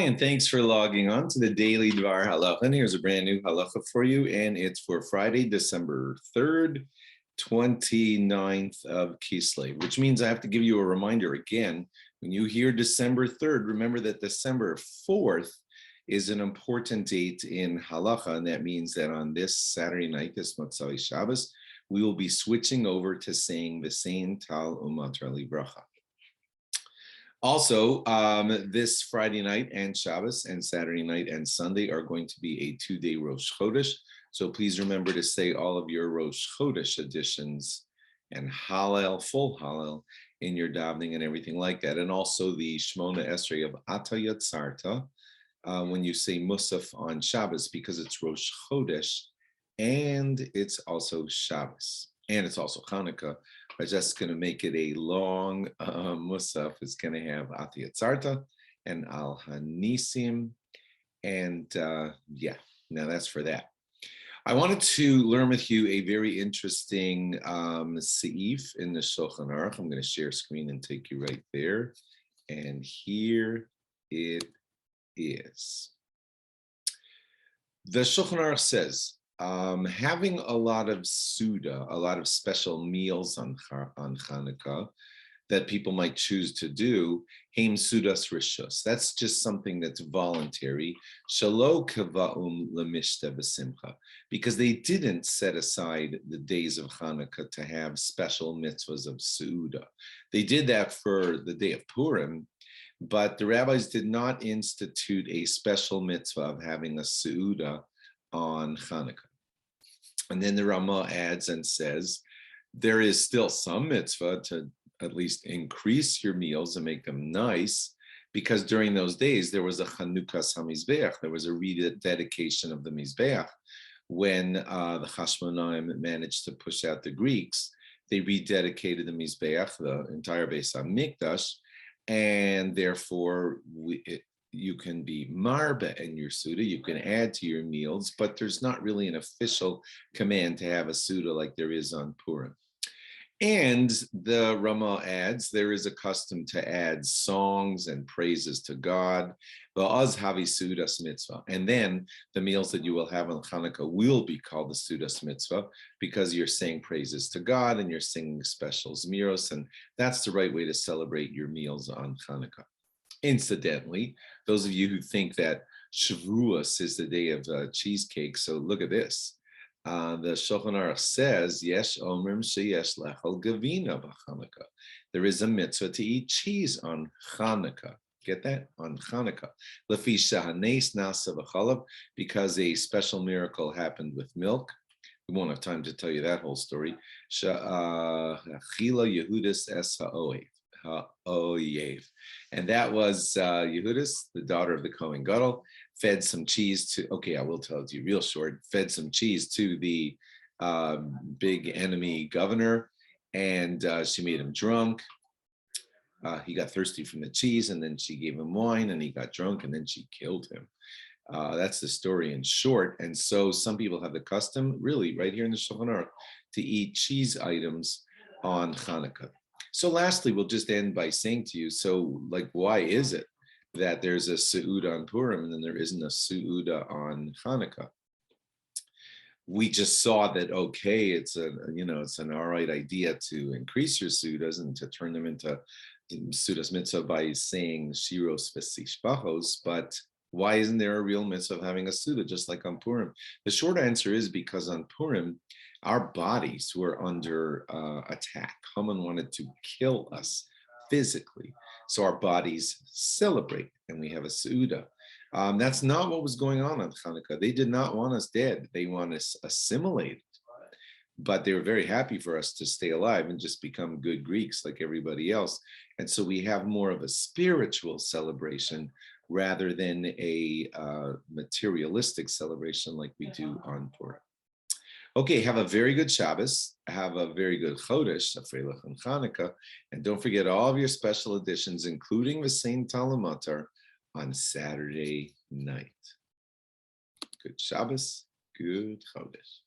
and thanks for logging on to the Daily DVAR Halacha. And here's a brand new halacha for you, and it's for Friday, December 3rd, 29th of Kislev, which means I have to give you a reminder again. When you hear December 3rd, remember that December 4th is an important date in halacha, and that means that on this Saturday night, this Motzai Shabbos, we will be switching over to saying V'sein Tal U'Matar Livracha. Also, this Friday night and Shabbos and Saturday night and Sunday are going to be a 2-day Rosh Chodesh. So please remember to say all of your Rosh Chodesh additions and Hallel, full Hallel in your davening and everything like that. And also the Shmona Esrei of Ata Yatzarta when you say Musaf on Shabbos, because it's Rosh Chodesh and it's also Shabbos and it's also Chanukah. I'm just going to make it a long Musaf. It's going to have Ati Yatzarta and Al Hanisim. And yeah, now that's for that. I wanted to learn with you a very interesting seif in the Shulchan Aruch. I'm going to share screen and take you right there. And here it is. The Shulchan Aruch says, having a lot of Seudah, a lot of special meals on Chanukah that people might choose to do, Heim Seudas Rishus. That's just something that's voluntary. Shalo kava'um lemishta v'simcha, because they didn't set aside the days of Chanukah to have special mitzvahs of Seudah. They did that for the day of Purim, but the rabbis did not institute a special mitzvah of having a Seudah on Chanukah. And then the Ramah adds and says, there is still some mitzvah to at least increase your meals and make them nice, because during those days there was a Chanukah HaMizbeach, there was a rededication of the Mizbeach. When the Hashmonaim managed to push out the Greeks, they rededicated the Mizbeach, the entire Beis HaMikdash, and therefore you can be marba in your Seudah, you can add to your meals, but there's not really an official command to have a Seudah like there is on Purim. And the Ramah adds, there is a custom to add songs and praises to God, va'az havi Seudas mitzvah. And then the meals that you will have on Chanukah will be called the Seudas mitzvah, because you're saying praises to God and you're singing special zmiros, and that's the right way to celebrate your meals on Chanukah. Incidentally, those of you who think that Shavuos is the day of cheesecake, so look at this. The Shulchan Aruch says, "Yesh omrim sheyesh lechel gavina b'Chanukah." There is a mitzvah to eat cheese on Chanukah. Get that? On Chanukah. Lefi shahanes nasa b'chalav, because a special miracle happened with milk. We won't have time to tell you that whole story. Chila Yehudis es ha'oyev. And that was Yehudis, the daughter of the Kohen Gadol, fed some cheese to, okay, I will tell it to you real short, fed some cheese to the big enemy governor, and she made him drunk. He got thirsty from the cheese, and then she gave him wine, and he got drunk, and then she killed him. That's the story in short. And so some people have the custom, really, right here in the Shulchan Aruch, to eat cheese items on Chanukah. So lastly, we'll just end by saying to you, so like, why is it that there's a Seudah on Purim and then there isn't a Seudah on Chanukah? We just saw that, okay, it's an all right idea to increase your Seudas and to turn them into Seudas mitzvah by saying Shiros v'Sishpachos, but why isn't there a real mitzvah of having a Seudah just like on Purim? The short answer is because on Purim, our bodies were under attack. Haman wanted to kill us physically. So our bodies celebrate, and we have a Seudah. That's not what was going on Chanukah. They did not want us dead. They want us assimilated. But they were very happy for us to stay alive and just become good Greeks like everybody else. And so we have more of a spiritual celebration rather than a materialistic celebration like we do on Purim. Okay, have a very good Shabbos, have a very good Chodesh, Afreilach and Chanukah, and don't forget all of your special editions, including the V'sein Tal U'Matar, on Saturday night. Good Shabbos, good Chodesh.